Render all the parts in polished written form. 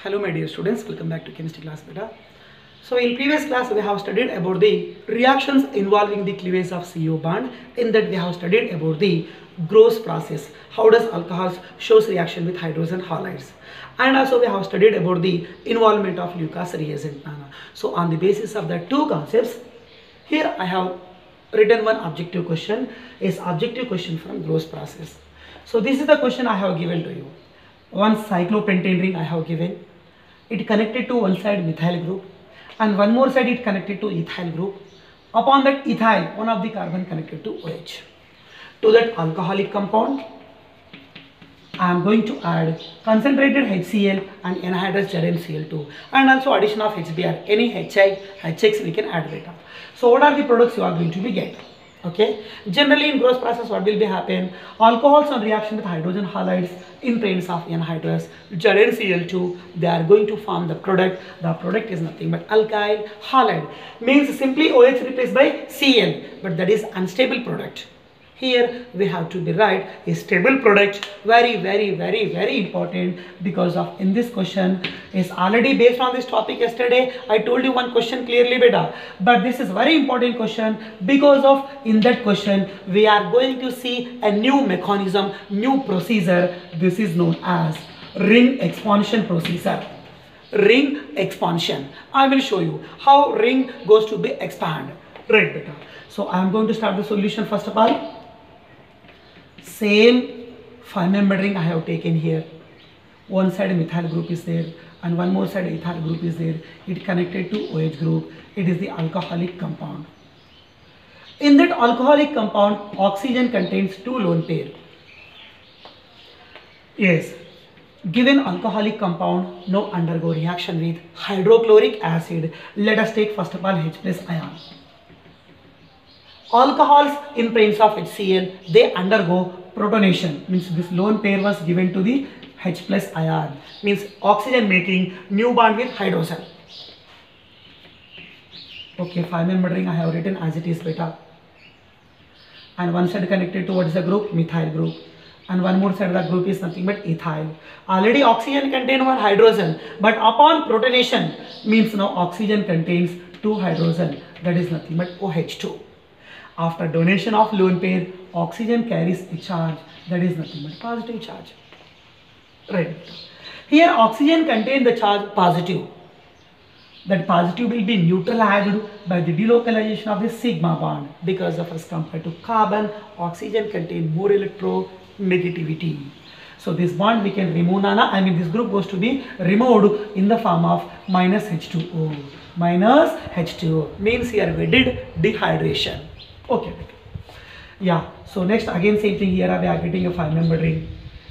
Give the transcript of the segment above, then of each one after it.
Hello my dear students, welcome back to chemistry class beta. So in previous class we have studied about the reactions involving the cleavage of CO bond. In that we have studied about the Gross process. How does alcohols shows reaction with hydrogen halides. And also we have studied about the involvement of Lucas reagent. So on the basis of the two concepts, here I have written one objective question. Is objective question from Gross process. So this is the question I have given to you. One cyclopentane ring I have given. It connected to one side methyl group and one more side it connected to ethyl group. Upon that ethyl, one of the carbon connected to OH. To that alcoholic compound, I am going to add concentrated HCl and anhydrous ZnCl2 and also addition of HBr. Any HI, HX we can add later. So what are the products you are going to be getting? Okay, generally in Gross process what will be happen? Alcohols on reaction with hydrogen halides in presence of anhydrous ZnCl2, they are going to form the product. The product is nothing but alkyl halide, means simply OH replaced by Cl, but that is unstable product. Here we have to derive a stable product. Very important, because of in this question is already based on this topic. Yesterday I told you one question clearly beta, but this is very important question because of in that question we are going to see a new mechanism, new procedure. This is known as ring expansion procedure. Ring expansion. I will show you how ring goes to be expand. Right beta. So I am going to start the solution. First of all, same 5-membered ring I have taken here. One side methyl group is there and one more side ethyl group is there. It connected to OH group. It is the alcoholic compound. In that alcoholic compound, oxygen contains 2 lone pair. Yes, given alcoholic compound now undergo reaction with hydrochloric acid. Let us take first of all H plus ion. Alcohols in presence of HCl, they undergo protonation, means this lone pair was given to the H plus ion, means oxygen making new bond with hydrogen. Okay, 5-membered ring I have written as it is beta, and one side connected to what is the group? Methyl group, and one more side of the group is nothing but ethyl. Already oxygen contains one hydrogen, but upon protonation means now oxygen contains 2 hydrogen, that is nothing but OH2. After donation of lone pair, oxygen carries a charge, that is nothing but positive charge. Right. Here oxygen contains the charge positive. That positive will be neutralized by the delocalization of the sigma bond, because of as compared to carbon, oxygen contains more electronegativity. So this bond we can remove, this group goes to be removed in the form of minus H2O. Minus H2O means here we did dehydration. Okay, yeah, so next again same thing. Here we are getting a 5-membered ring.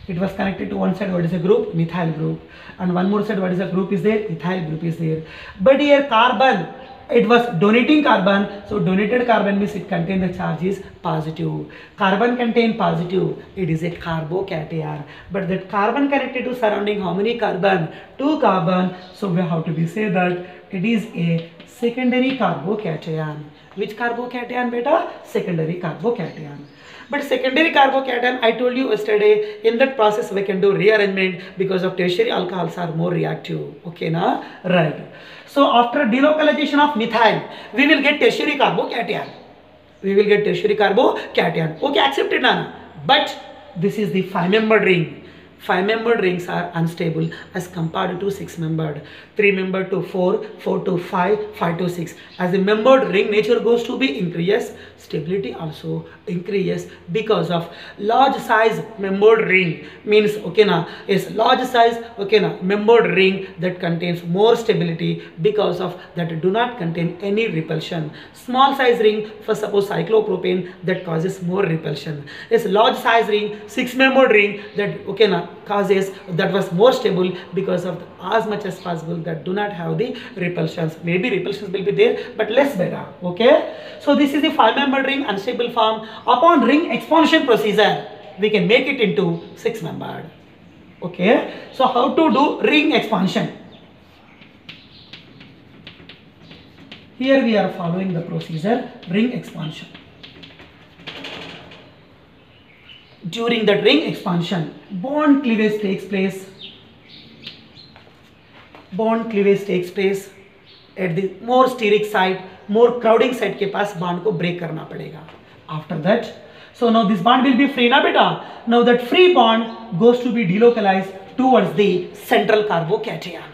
It was connected to one side, what is a group? Methyl group, and one more side, what is a group is there? Ethyl group is there. But here carbon, it was donating carbon, so donated carbon means it contains the charge is positive. Carbon contain positive, it is a carbocation. But that carbon connected to surrounding how many carbon? 2 carbon, so we have to be say that it is a secondary carbocation. Which carbocation beta? Secondary carbocation. But secondary carbocation, I told you yesterday, in that process we can do rearrangement because of tertiary alcohols are more reactive. Okay na? Right. So after delocalization of methyl, we will get tertiary carbocation. We will get tertiary carbocation. Okay, accepted na? But this is the 5-membered ring. 5-membered rings are unstable as compared to 6-membered, 3-membered to 4, 4 to 5, 5 to 6. As the membered ring nature goes to be increase, stability also increases because of large size membered ring means okay na, is large size okay na membered ring that contains more stability because of that do not contain any repulsion. Small size ring for suppose cyclopropane that causes more repulsion. Is large size ring, 6-membered ring that okay na causes that was more stable because of as much as possible that do not have the repulsions. Maybe repulsions will be there but less beta. Okay, so this is the 5-membered ring unstable form. Upon ring expansion procedure we can make it into 6-membered. Okay, so how to do ring expansion? Here we are following the procedure ring expansion. During that ring expansion, bond cleavage takes place bond cleavage takes place at the more steric site, more crowding site के पास bond को break करना पड़ेगा. After that, so now this bond will be free na beta. Now that free bond goes to be delocalized towards the central carbocation.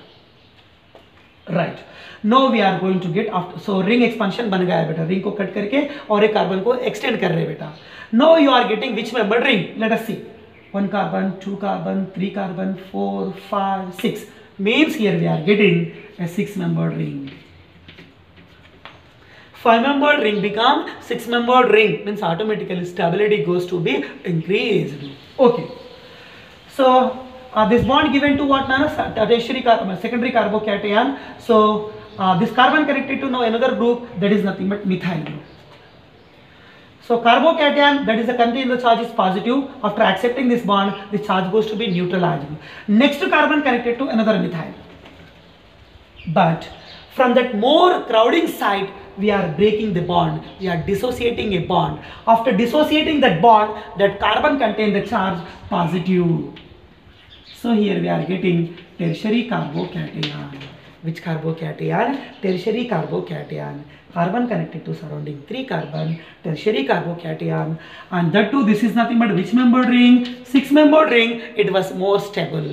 Right. Now we are going to get after, so ring expansion बन गया है बेटा, ring को cut करके और एक carbon को extend कर रहे बेटा. Now you are getting which membered ring? Let us see. 1 carbon, 2 carbon, 3 carbon, 4, 5, 6. Means here we are getting a 6-membered ring. 5-membered ring become 6-membered ring, means automatically stability goes to be increased. Okay. So this bond given to what na tertiary secondary carbocation. So this carbon connected to now another group, that is nothing but methyl group. So carbocation, that is the content the charge is positive. After accepting this bond, the charge goes to be neutralized. Next carbon connected to another methyl. But from that more crowding site, we are breaking the bond, we are dissociating a bond. After dissociating that bond, that carbon contains the charge positive. So here we are getting tertiary carbocation. Which carbocation? Tertiary carbocation. Carbon connected to surrounding 3 carbon, tertiary carbocation, and that too this is nothing but which membered ring? 6-membered ring. It was more stable.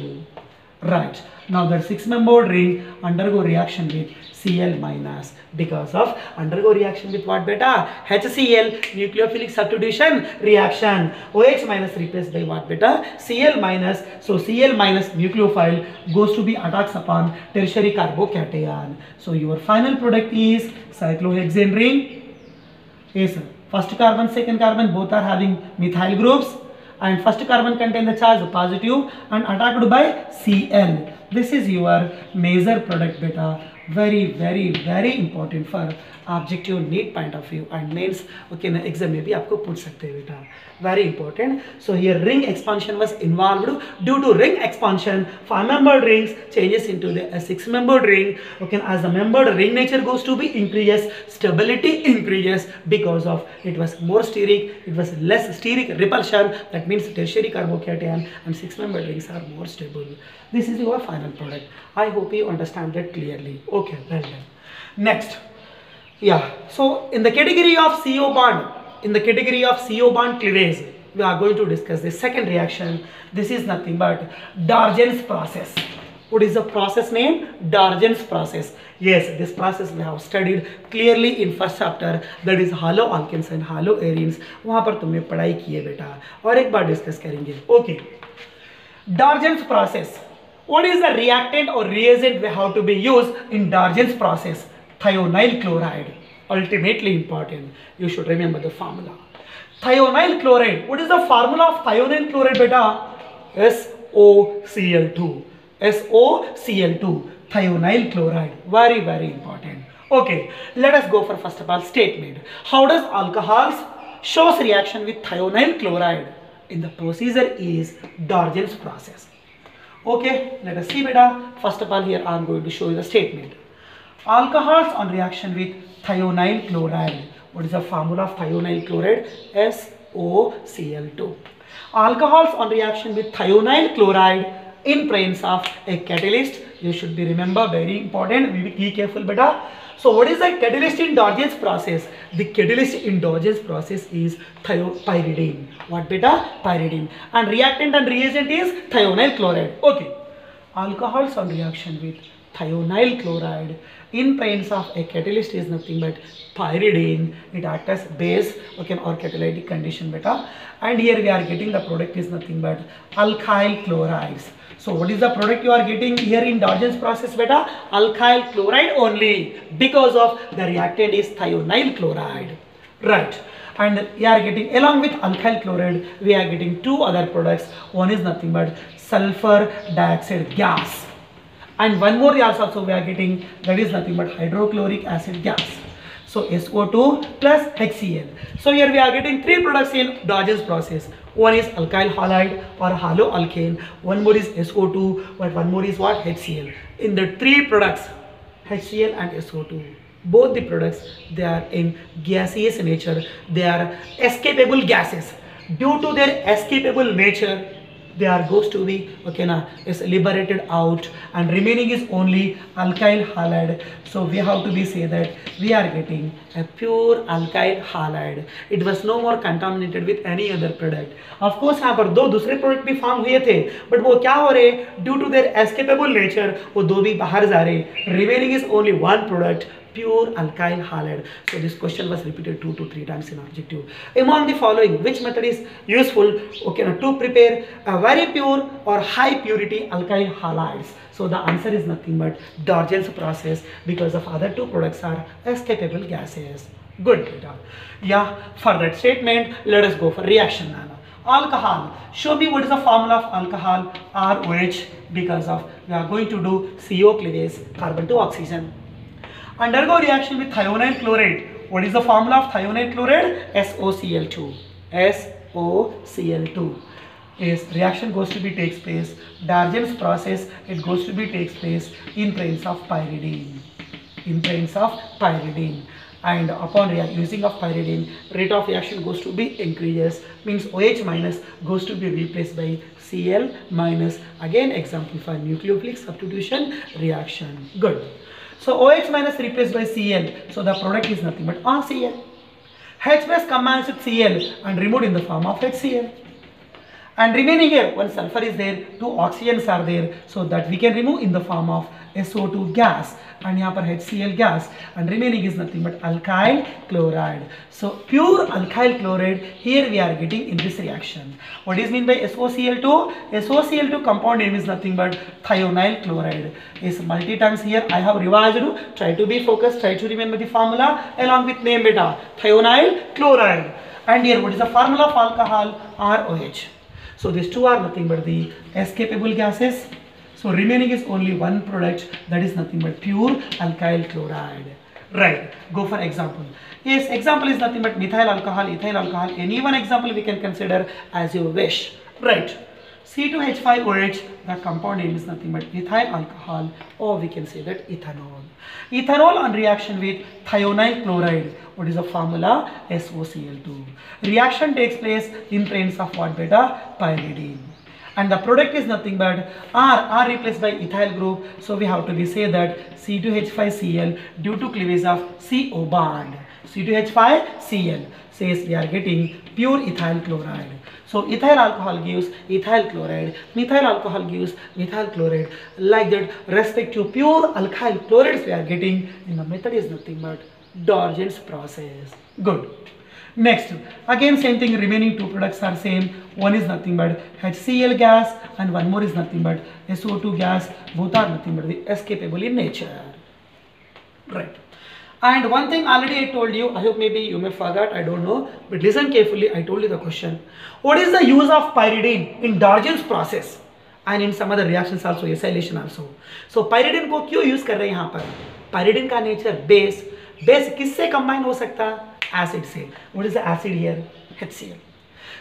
Right. Now that 6-membered ring undergo reaction with Cl minus, because of undergo reaction with what beta? HCl, nucleophilic substitution reaction. OH minus replaced by what beta? Cl minus. So Cl minus nucleophile goes to be attacks upon tertiary carbocation. So your final product is cyclohexane ring. Yes sir. First carbon, second carbon both are having methyl groups, and first carbon contain the charge positive and attacked by Cl. This is your major product beta. very important for objective need point of view and mains okay na exam में भी आपको पूछ सकते हैं बेटा. Very important. So here ring expansion was involved. Due to ring expansion, 5-membered rings changes into the 6-membered ring. Okay, as the membered ring nature goes to be increases, stability increases because of it was more steric, it was less steric repulsion. That means tertiary carbocation and 6-membered rings are more stable. This is your final product. I hope you understand that clearly. Okay, well done. Next, yeah. So in the category of CO bond, cleavage, we are going to discuss the second reaction. This is nothing but Dargen's process. What is the process name? Dargen's process. Yes, this process we have studied clearly in first chapter, that is haloalkanes and haloarenes. वहाँ पर तुमने पढ़ाई की है बेटा, और एक बार discuss करेंगे. Okay, Dargen's process. What is the reactant or reagent we have to be used in Dargen's process? Thionyl chloride. Ultimately important. You should remember the formula. Thionyl chloride. What is the formula of thionyl chloride beta? SOCl2. SOCl2. Thionyl chloride. Very important. Okay, let us go for first of all statement. How does alcohols shows reaction with thionyl chloride? In the procedure is Dargen's process. Okay, let us see beta. First of all here I am going to show you the statement. Alcohols on reaction with thionyl chloride. What is the formula of thionyl chloride? SOCl2. Alcohols on reaction with thionyl chloride in presence of a catalyst. You should be remember, very important. Be careful beta. So what is the catalyst in Dargen's process? The catalyst in Dargen's process is pyridine. What beta? Pyridine. And reactant and reagent is thionyl chloride. Okay. Alcohols on reaction with thionyl chloride in presence of a catalyst is nothing but pyridine. It acts as base, okay, or catalytic condition beta. And here we are getting the product is nothing but alkyl chlorides. So what is the product you are getting here in Dargen's process beta? Alkyl chloride only, because of the reactant is thionyl chloride. Right. And we are getting along with alkyl chloride, we are getting two other products. One is nothing but sulfur dioxide gas, and one more gas also we are getting, that is nothing but hydrochloric acid gas. So SO2 plus HCl. So here we are getting three products in Dargen's process. One is alkyl halide or haloalkane, one more is SO2, but one more is what? HCl. In the three products, HCl and SO2, both the products, they are in gaseous nature, they are escapable gases. Due to their escapable nature, they are goes to be, okay na, is liberated out, and remaining is only alkyl halide. So we have to be say that we are getting a pure alkyl halide. It was no more contaminated with any other product. Of course यहाँ पर दो दूसरे product भी form हुए थे, but वो क्या हो रहे, due to their escapable nature वो दो भी बाहर जा रहे. Remaining is only one product, pure alkyl halide. So this question was repeated 2 to 3 times in objective. Among the following, which method is useful, okay, to prepare a very pure or high purity alkyl halides? So the answer is nothing but Darjan's process, because of other two products are escapable gases. Good data. Yeah, for that statement, let us go for reaction now. Alcohol. Show me what is the formula of alcohol, ROH, because of we are going to do CO cleavage, carbon to oxygen. Undergo reaction with thionyl chloride. What is the formula of thionyl chloride? SOCl2. SOCl2. Is reaction goes to be takes place. Darjan's process, it goes to be takes place in presence of pyridine. In presence of pyridine. And upon using of pyridine, rate of reaction goes to be increases. Means OH minus goes to be replaced by Cl minus. Again example for nucleophilic substitution reaction. Good. So OH minus replaced by Cl. So the product is nothing but RCl. H plus combines with Cl and removed in the form of HCl. And remaining here, one sulfur is there, two oxygens are there, so that we can remove in the form of SO2 gas, and यहाँ पर HCl gas, and remaining is nothing but alkyl chloride. So pure alkyl chloride here we are getting in this reaction. What is mean by SOCl2? SOCl2 compound name is nothing but thionyl chloride. Is multi times here I have revised. Try to be focused. Try to remember the formula along with name beta. Thionyl chloride. And here what is the formula of alcohol? ROH. So these two are nothing but the escapable gases. So remaining is only one product, that is nothing but pure alkyl chloride. Right. Go for example. Yes, example is nothing but methyl alcohol, ethyl alcohol. Any one example we can consider as you wish. Right. C2H5OH, the compound name is nothing but ethyl alcohol, or we can say that ethanol. Ethanol on reaction with thionyl chloride. What is the formula? SOCl2. Reaction takes place in presence of what beta? Pyridine. And the product is nothing but R replaced by ethyl group. So we have to be say that C2H5Cl due to cleavage of CO bond. C2H5Cl says we are getting pure ethyl chloride. So ethyl alcohol gives ethyl chloride, methyl alcohol gives methyl chloride. Like that, respective pure alkyl chlorides we are getting, and the method is nothing but Darjan's process. Good. Next, again same thing, remaining two products are same. One is nothing but HCl gas and one more is nothing but SO2 gas. Both are nothing but the escapable in nature. Right. And one thing already I told you, I hope maybe you may forgot, I don't know, but listen carefully, I told you the question. What is the use of pyridine in Darjan's process and in some other reactions also, acylation also? So pyridine को क्यों use कर रहे हैं यहाँ पर? Pyridine का nature base, base किससे combine हो सकता है? Acid से. What is the acid here? HCl.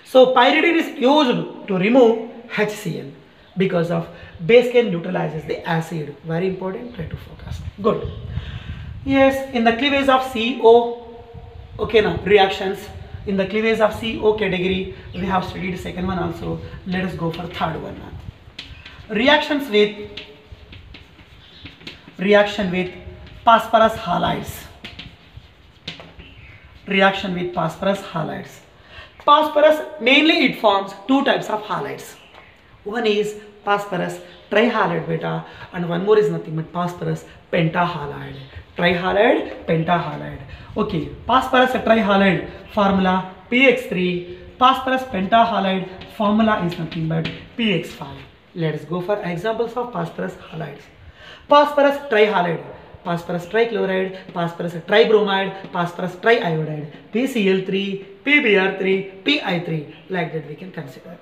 So pyridine is used to remove HCl because of base can neutralizes the acid. Very important, try to focus. Good. Yes, in the cleavage of CO, okay now, reactions. In the cleavage of CO category, we have studied second one also. Let us go for third one now. Reaction with phosphorus halides. Reaction with phosphorus halides. Phosphorus, mainly it forms two types of halides. One is phosphorus trihalide beta, and one more is nothing but phosphorus pentahalide. Trihalide, pentahalide. Okay, phosphorus trihalide formula PX3, phosphorus pentahalide formula is nothing but PX5. Let us go for examples of phosphorus halides. Phosphorus trihalide, phosphorus trichloride, phosphorus tribromide, phosphorus triiodide, PCl3, PBr3, Pi3, like that we can consider.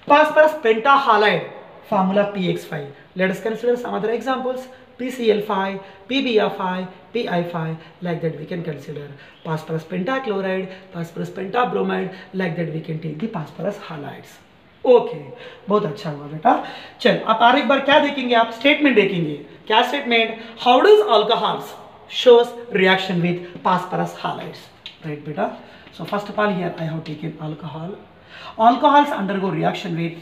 Phosphorus pentahalide, formula PX5. Let us consider some other examples. PCl5, PBr5, Pi5, like that we can consider. Phosphorus pentachloride, phosphorus pentabromide, like that we can take the phosphorus halides. Okay बहुत अच्छा हुआ बेटा. चल आप और एक बार क्या देखेंगे, आप स्टेटमेंट देखेंगे. क्या statement? How does alcohols shows reaction with phosphorus halides, right beta? So first of all here I have taken alcohol. Alcohols undergo reaction with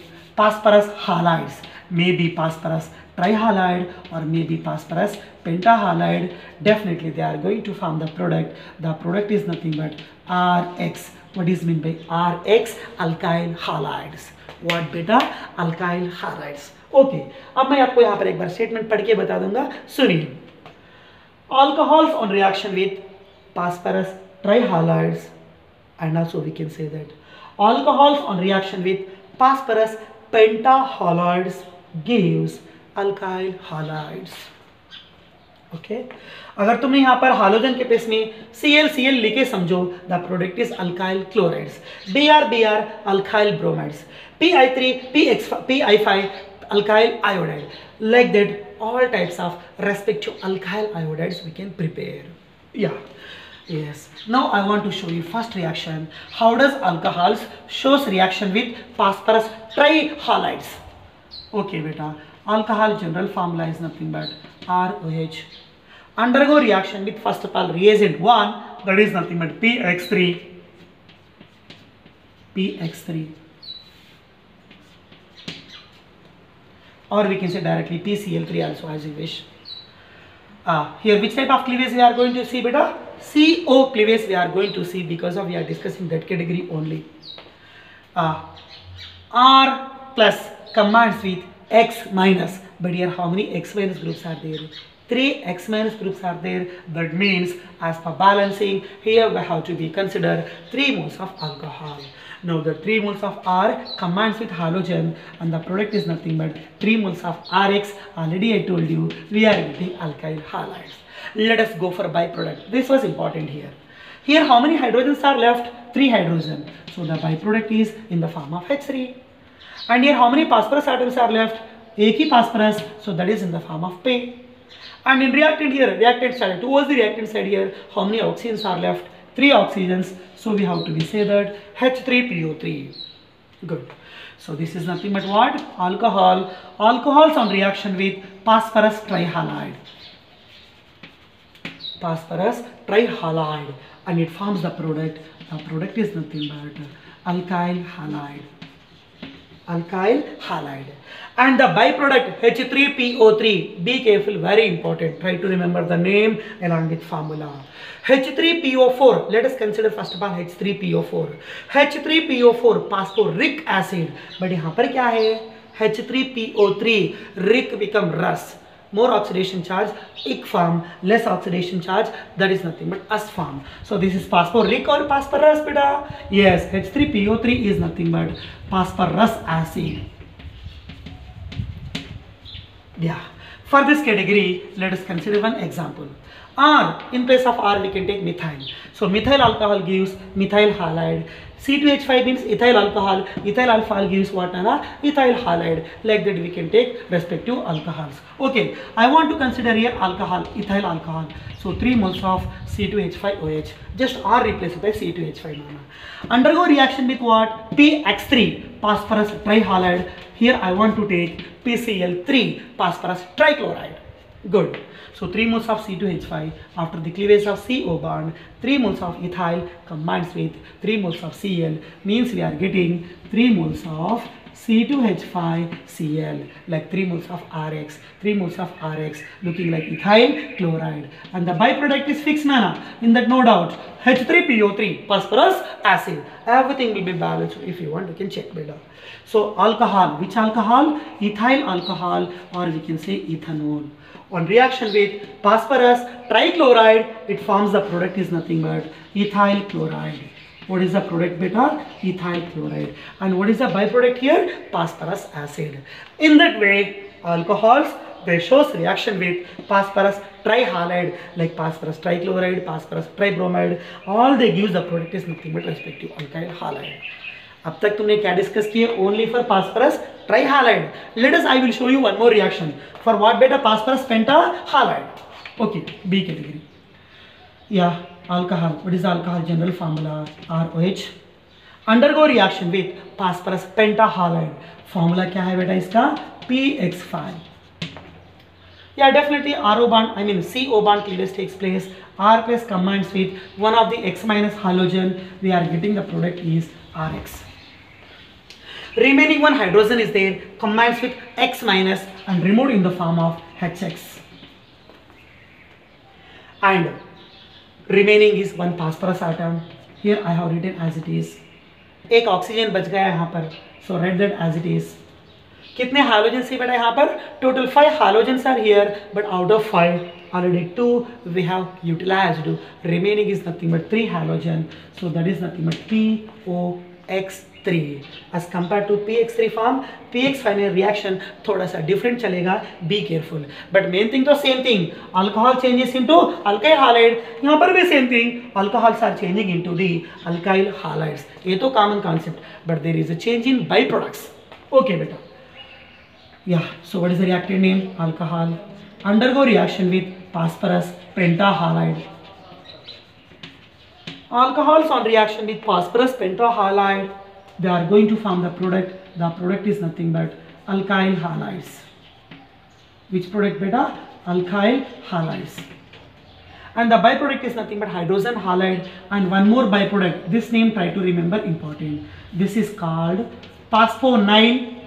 phosphorus halides, maybe phosphorus trihalide or maybe phosphorus pentahalide. Definitely they are going to form the product. The product is nothing but RX. What is meant by RX? Alkyl halides. What beta? Alkyl halides. Okay, अब मैं आपको यहाँ पर एक बार statement पढ़ के बता दूंगा, सुनिए. Alcohols on reaction with phosphorus trihalides, and also we can say that alcohols on reaction with phosphorus pentahalides gives alkyl halides. Okay अगर तुमने यहाँ पर हालोजन के प्लेस में Cl लिखे समझो, the product is alkyl chlorides, Br alkyl bromides, Pi5 alkyl iodide. Like that all types of respective alkyl iodides we can prepare. Yeah, yes. Now I want to show you first reaction. How does alcohols shows reaction with phosphorus trihalides? Okay beta, alcohol general formula is nothing but ROH. Undergo reaction with first of all reagent 1, that is nothing but PX3, or we can say directly PCl3 also, as you wish. Here which type of cleavage we are going to see beta? CO cleavage we are going to see, because of we are discussing that category only. R plus combines with X minus, but here how many X minus groups are there? 3 X minus groups are there. That means as per balancing, here we have to be consider 3 moles of alcohol. Now the 3 moles of R combines with halogen, and the product is nothing but 3 moles of RX. Already I told you we are getting alkyl halides. Let us go for byproduct. This was important here. Here how many hydrogens are left? 3 hydrogen. So the byproduct is in the form of H3. And here how many phosphorus atoms are left? एक ही phosphorus, so that is in the form of P. And in reactant here, reactant side, towards the reactant side here, how many oxygens are left? 3 oxygens, so we have to be say that H3PO3. Good. So this is nothing but what? Alcohol. Alcohols on reaction with phosphorus trihalide. Phosphorus trihalide, and it forms the product. The product is nothing but alkyl halide. Alkyl halide. And the byproduct H3PO3. Be careful, very important. Try to remember the name along with formula. H3PO4. Let us consider first of all H3PO4. H3PO4 phosphoric acid. But यहाँ पर क्या है? H3PO3. Ric become Rus. More oxidation charge, ic form, less oxidation charge, that is nothing but us form. So this is phosphoric or phosphorus beta? Yes, H3PO3 is nothing but phosphorus acid. Yeah. For this category, let us consider one example. R, in place of R we can take methyl. So methyl alcohol gives methyl halide. C2H5 means ethyl alcohol. Ethyl alcohol gives what? Ethyl halide. Like that we can take respective alcohols. Okay, I want to consider here alcohol, ethyl alcohol. So 3 moles of C2H5OH. Just R replaced by C2H5. Undergo reaction with what? PX3, phosphorus trihalide. Here I want to take PCl3, phosphorus trichloride. Good. So 3 moles of C2H5 after the cleavage of CO bond, 3 moles of ethyl combines with 3 moles of Cl, means we are getting 3 moles of C2H5Cl, like 3 moles of RX, 3 moles of RX looking like ethyl chloride, and the byproduct is fixed mana, in that no doubt, H3PO3, phosphorus acid. Everything will be balanced. If you want you can check better. So alcohol, which alcohol? Ethyl alcohol, or we can say ethanol. On reaction with phosphorus trichloride, it forms the product is nothing but ethyl chloride. What is the product beta? Ethyl chloride. And what is the byproduct here? Phosphorus acid. In that way, alcohols, they shows reaction with phosphorus trihalide, like phosphorus trichloride, phosphorus tribromide. All they give the product is nothing but respective alkyl halide. अब तक तुमने क्या discuss किए? Only for phosphorus trihalide. Let us I will show you one more reaction for what बेटा? Phosphorus pentahalide. Okay, B category. या alcohol. What is alcohol? General formula ROH. Undergo reaction with phosphorus pentahalide. Formula क्या है बेटा इसका? PX5. Yeah, definitely RO bond, I mean CO bond cleavage takes place. R plus combines with one of the X minus halogen. We are getting the product is RX. Remaining one hydrogen is there, combines with X minus and removed in the form of HX. And remaining is one phosphorus atom. Here I have written as it is. एक oxygen बच गया यहाँ पर, so write that as it is. कितने hydrogen से बेटा यहाँ पर? Total 5 halogens are here, but out of 5 already 2 we have utilized. Remaining is nothing but 3 halogen, so that is nothing but POX3 as compared to PX3 form. PX5 में reaction थोड़ा सा different चलेगा, be careful. But main thing तो same thing, alcohol changes into alkyl halide. यहाँ पर भी same thing, alcohols are changing into the alkyl halides. ये तो common concept, but there is a change in byproducts. Okay बेटा. Yeah, so what is the reactant name? Alcohol. Undergo reaction with phosphorus pentahalide. Alcohols on reaction with phosphorus pentahalide, they are going to form the product. The product is nothing but alkyl halides. Which product beta? Alkyl halides. And the byproduct is nothing but hydrogen halide and one more byproduct. This name try to remember, important. This is called phosphonyl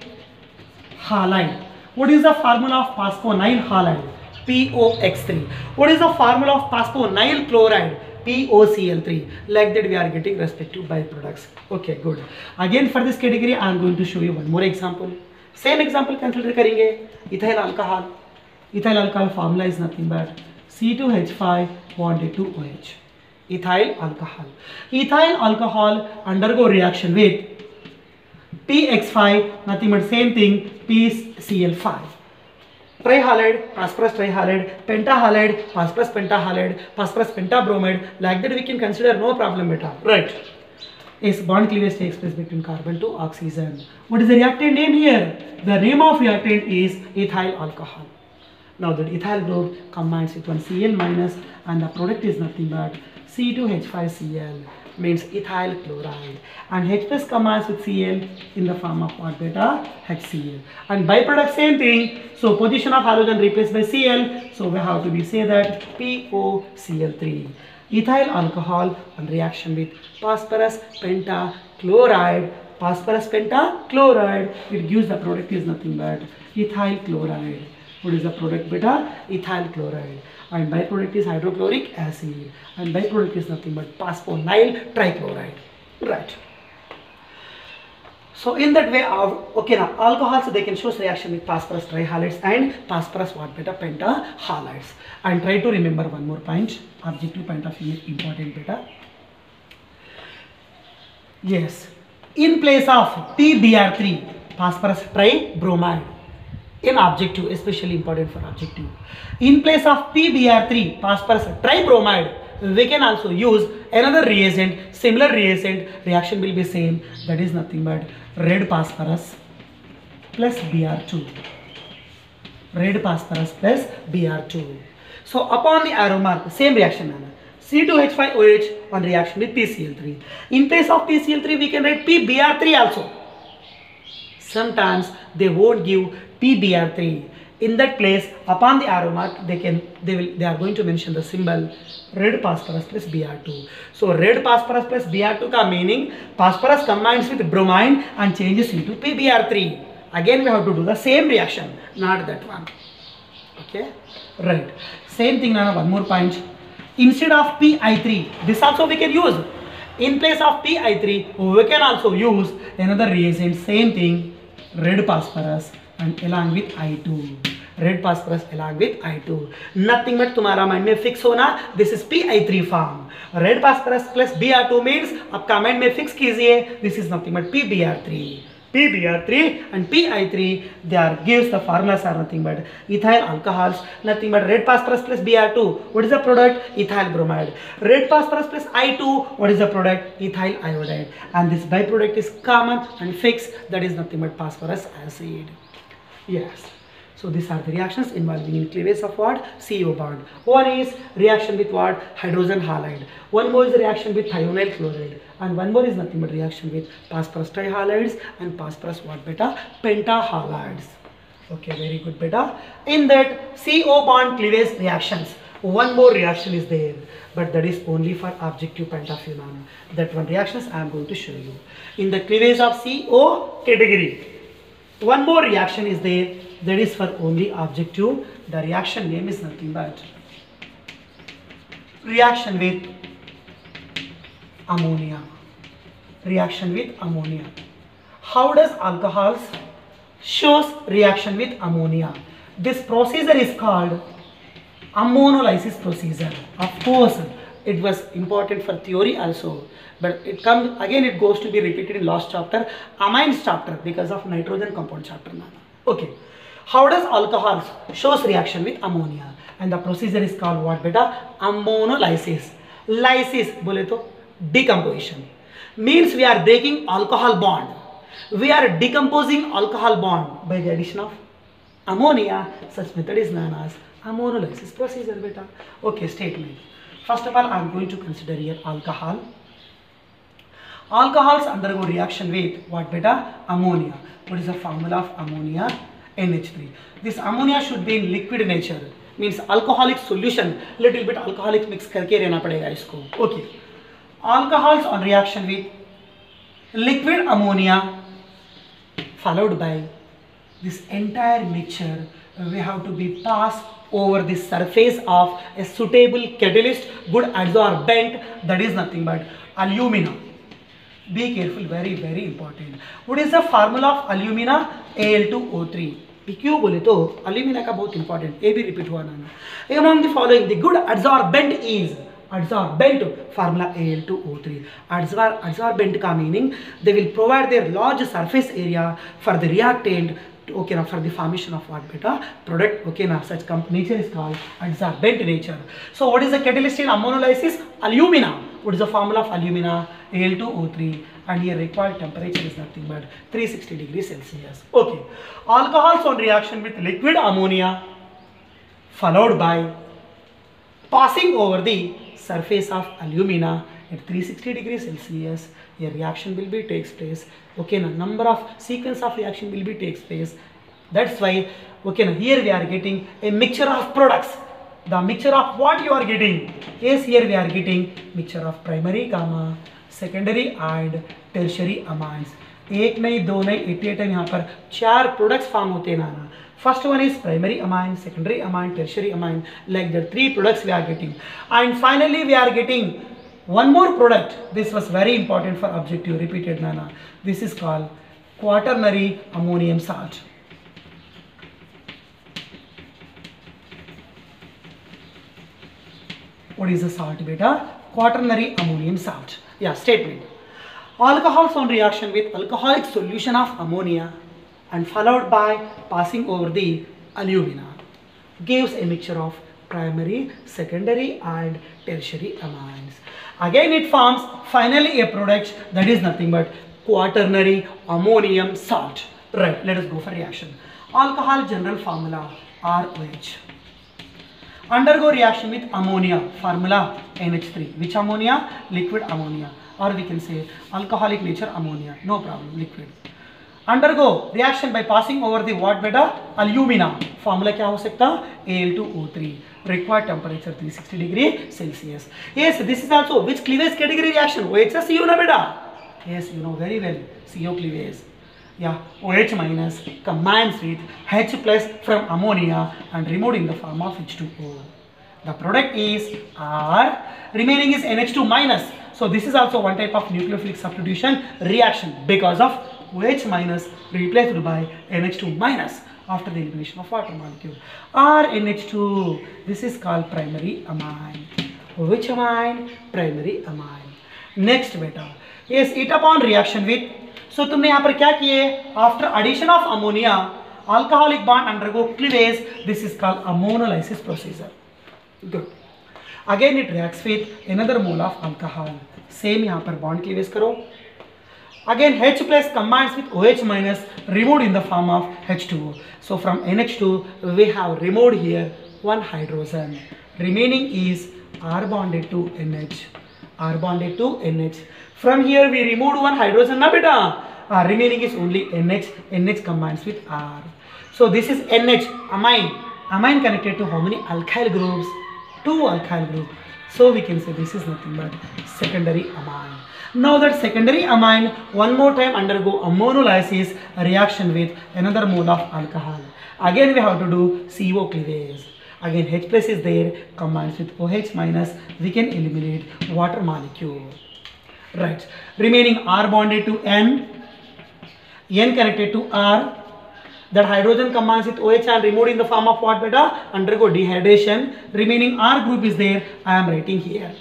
halide. What is the formula of phosphonyl halide? POX3. What is the formula of phosphonyl chloride? POCl3. Like that we are getting respective byproducts. Okay, good. Again for this category I am going to show you one more example. Same example consider करेंगे. Ethyl alcohol. Ethyl alcohol formula is nothing but C2H5 bonded to OH. Ethyl alcohol. Ethyl alcohol undergo reaction with PX5, nothing but same thing, PCl5. Trihalide, phosphorus trihalide, pentahalide, phosphorus pentahalide, phosphorus pentabromide. Like that we can consider, no problem beta. Right. Is bond cleavage takes place between carbon to oxygen. What is the reactant name here? The name of reactant is ethyl alcohol. Now that ethyl group combines with one Cl minus and the product is nothing but C2H5Cl, means ethyl chloride, and H plus combines with Cl in the form of what beta? HCl. And byproduct same thing, so position of halogen replaced by Cl, so we have to be say that POCl3. Ethyl alcohol on reaction with phosphorus pentachloride, it gives the product is nothing but ethyl chloride. What is the product beta? Ethyl chloride. And byproduct is hydrochloric acid, and byproduct is nothing but phosphonyl trichloride. Right. So in that way, okay, now alcohols they can show reaction with phosphorus trihalides and phosphorus what beta pentahalides. And try to remember one more point. Objective point of view is important beta. Yes, in place of PBr3, phosphorus tribromide. In objective, especially important for objective. In place of PBr3, phosphorus tribromide, we can also use another reagent, similar reagent, reaction will be same, that is nothing but red phosphorus plus Br2. Red phosphorus plus Br2. So upon the arrow mark, same reaction, C2H5OH on reaction with PCl3. In place of PCl3, we can write PBr3 also. Sometimes they won't give PBr3. In that place, upon the arrow mark, they are going to mention the symbol red phosphorus plus Br2. So red phosphorus plus Br2 ka meaning phosphorus combines with bromine and changes into PBr3. Again we have to do the same reaction, not that one. Okay, right. Same thing now, one more point. Instead of Pi3, this also we can use. In place of Pi3, we can also use another reagent, same thing, red phosphorus and along with I2. Red phosphorus along with I2. Nothing but तुम्हारा mind में fix होना, this is Pi3 form. Red phosphorus plus Br2 means आपका mind में fix कीजिए, this is nothing but PBr3. PBr3 and Pi3, they are gives the formulas are nothing but ethyl alcohols, nothing but red phosphorus plus Br2. What is the product? Ethyl bromide. Red phosphorus plus I2. What is the product? Ethyl iodide. And this byproduct is common and fixed. That is nothing but phosphorus acid. Yes. So these are the reactions involving in cleavage of what? CO bond. One is reaction with what? Hydrogen halide. One more is reaction with thionyl chloride. And one more is nothing but reaction with phosphorus trihalides and phosphorus what beta? Pentahalides. Okay, very good beta. In that CO bond cleavage reactions, One more reaction is there, but that is only for objective point of view. Nana. That one reactions I am going to show you. In the cleavage of CO category, one more reaction is there, that is for only objective. The reaction name is nothing but reaction with ammonia. Reaction with ammonia. How does alcohols shows reaction with ammonia? This procedure is called ammonolysis procedure. Of course, it was important for theory also, but it comes again, it goes to be repeated in last chapter, amines chapter, because of nitrogen compound chapter. Okay, how does alcohols shows reaction with ammonia? And the procedure is called what beta? Ammonolysis. Lysis bole to decomposition, means we are breaking alcohol bond, we are decomposing alcohol bond by the addition of ammonia. Such method is known as ammonolysis procedure beta. Okay, statement. First of all, I am going to consider here alcohol. Alcohols undergo reaction with what beta? Ammonia. What is the formula of ammonia? NH3. This ammonia should be in liquid nature, means alcoholic solution, little bit alcoholic mix करके रहना पड़ेगा इसको. Okay. Alcohols on reaction with liquid ammonia followed by this entire mixture, we have to be passed over the surface of a suitable catalyst, good adsorbent, that is nothing but alumina. Be careful, very very important. What is the formula of alumina? Al2O3. क्यों बोले तो alumina का बहुत important, ये भी repeat हुआ ना. Among the following, the good adsorbent is adsorbent, formula Al2O3. Adsorbent का meaning they will provide their large surface area for the reactant, okay now, for the formation of what beta product. Okay now, such nature is called adsorbent nature. So what is the catalyst in ammonolysis? Alumina. What is the formula of alumina? Al2O3, and here required temperature is nothing but 360 degrees Celsius. Okay, alcohols on reaction with liquid ammonia followed by passing over the surface of alumina at 360 degrees Celsius. A reaction will be takes place. Okay, now number of sequence of reaction will be takes place. That's why, okay, now here we are getting a mixture of products. The mixture of what you are getting? Yes, here we are getting mixture of primary gamma, secondary and tertiary amines. एक नहीं दो नहीं 88 time यहाँ पर 4 products form होते हैं ना. First one is primary amine, secondary amine, tertiary amine. Like the 3 products we are getting, and finally we are getting one more product. This was very important for objective, repeated nana. This is called quaternary ammonium salt. What is the salt beta? Quaternary ammonium salt. Yeah, statement. Alcohols on reaction with alcoholic solution of ammonia and followed by passing over the alumina gives a mixture of primary, secondary and tertiary amines. Again it forms finally a product that is nothing but quaternary ammonium salt. Right, let us go for reaction. Alcohol general formula ROH. Undergo reaction with ammonia, formula NH3. Which ammonia? Liquid ammonia, or we can say alcoholic nature ammonia, no problem, liquid. Undergo reaction by passing over the what beta? Alumina. Formula क्या हो सकता? Al2O3. Required temperature 360 degree Celsius. Yes, this is also which cleavage category reaction? OH CO na beta? Yes, you know very well. CO cleavage. Yeah, OH minus combines with H plus from ammonia and removed in the form of H2O. The product is R, remaining is NH2 minus. So this is also one type of nucleophilic substitution reaction because of OH minus replaced by NH2 minus after the elimination of water molecule. RNH2, this is called primary amine. Which amine? Primary amine. Next beta. Yes, it upon reaction with. So तुमने यहाँ पर क्या किए? After addition of ammonia, alcoholic bond undergo cleavage. This is called ammonolysis procedure. Good. Again it reacts with another mole of alcohol. Same यहाँ पर bond cleavage करो. Again H plus combines with OH minus, removed in the form of H2O. So from NH2 we have removed here one hydrogen. Remaining is R bonded to NH. R bonded to NH. From here we removed one hydrogen na beta. Remaining is only NH. NH combines with R. So this is NH, amine. Amine connected to how many alkyl groups? two alkyl group. So we can say this is nothing but secondary amine. Now that secondary amine one more time undergo a monolysis reaction with another mole of alcohol. Again we have to do CO cleavage. Again H plus is there, combines with OH minus, we can eliminate water molecule. Right, remaining R bonded to N connected to R. That hydrogen combines with OH and removed in the form of what beta? Undergo dehydration. Remaining R group is there, I am writing here.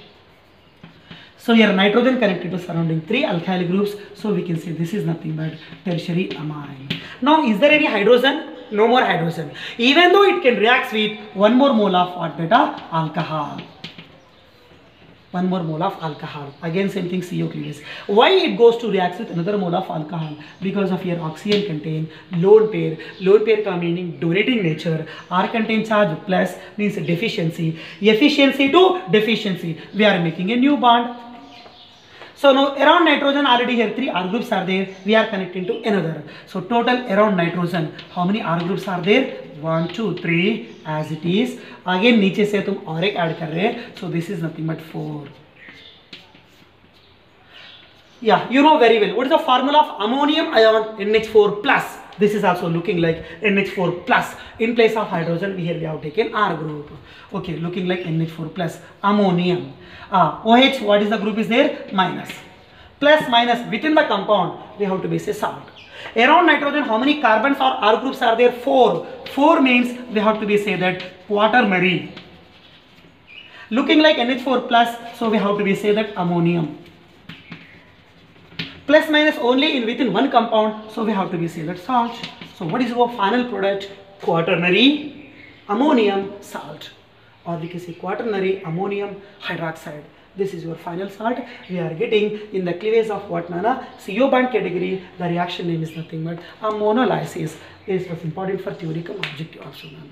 So here nitrogen connected to surrounding three alkyl groups. So we can say this is nothing but tertiary amine. Now is there any hydrogen? No more hydrogen. Even though it can react with one more mole of what beta? Alcohol. One more mole of alcohol. Again same thing, CO cleavage. Why it goes to react with another mole of alcohol? Because of here oxygen contain lone pair. Lone pair meaning donating nature. R contain charge plus means deficiency. Efficiency to deficiency. We are making a new bond. So now around nitrogen already here three R groups are there. We are connecting to another. So total around nitrogen how many R groups are there? 1 2 3 as it is. Again नीचे से तुम और एक add कर रहे हैं. So this is nothing but 4. Yeah, you know very well. What is the formula of ammonium ion NH4 plus? This is also looking like NH4 plus. In place of hydrogen, we have taken R group. Okay, looking like NH4 plus. Ammonium. OH, what is the group is there? Minus. Plus minus within the compound, we have to be say salt. Around nitrogen, how many carbons or R groups are there? 4. 4 means we have to be say that quaternary. Looking like NH4 plus, so we have to be say that ammonium. Plus minus only in within one compound, so we have to be say that salt. So what is our final product? Quaternary ammonium salt, or we can say quaternary ammonium hydroxide. This is your final salt. We are getting in the cleavage of what nana? CO bond category. The reaction name is nothing but a monolysis. This was important for theoretical objective also nana.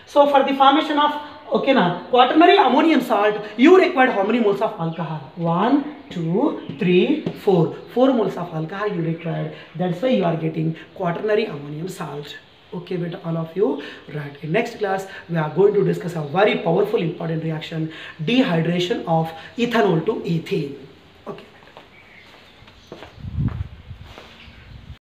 So for the formation of quaternary ammonium salt, you required how many moles of alcohol? 1 2 3 4. 4 moles of alcohol you required. That's why you are getting quaternary ammonium salt. Okay, beta, all of you. Right. In next class, we are going to discuss a very powerful important reaction, dehydration of ethanol to ethane.